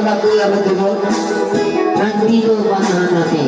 lagu yang berjudul Nanti Lo Mana Nanti.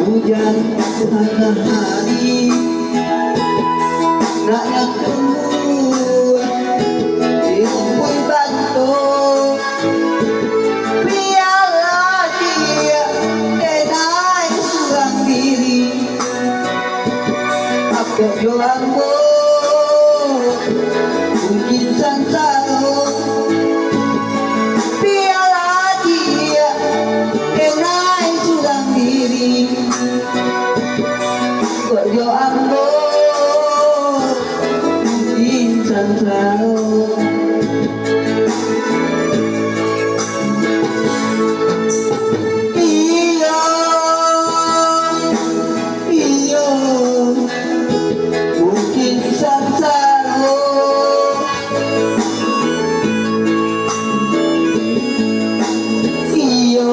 Hujan tengah hari nak yang keluar dirumpui batu biarlah dia denai surang diri aku jolambo mungkin sansaro biarlah dia denai surang diri yo ambo mungkin sansaro iyo iyo mungkin sansaro iyo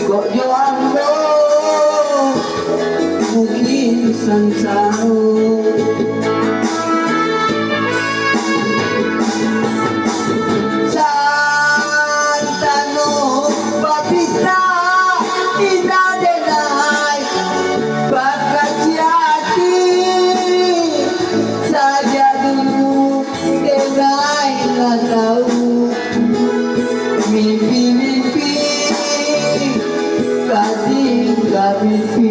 kok yo ambo mungkin sansaro Santano papita indah denai bakat hati saja dulu denai nggak tahu mimpi-mimpi kasih nggak mimpi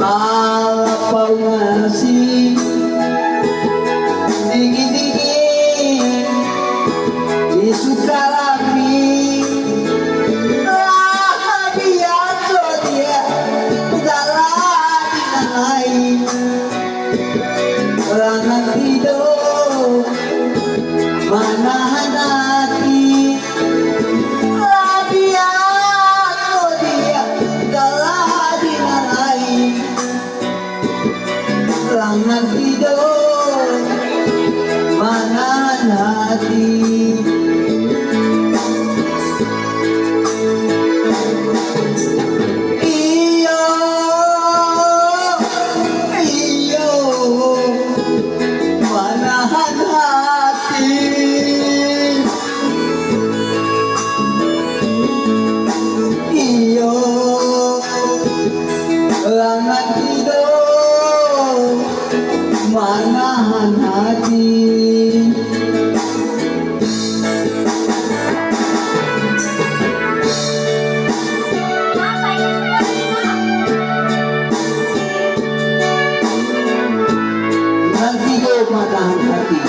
apa ngasih dingin-dingin di Sukarami biasa dia udah dinai rangan hidup mana hati rangan hidup mana hati iyo iyo mana hati iyo rangan hidup manahan hati nanti lo manahan hati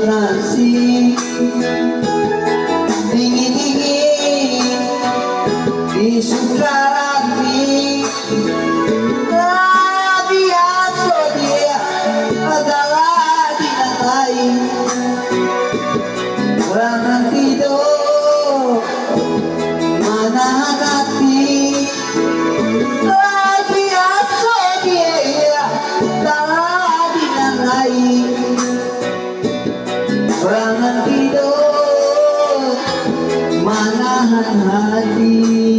nasi dingin-dingin di Sukarami biasa dia adalah dinai rangan hidup mana hati Jangan tidur, manahan hati.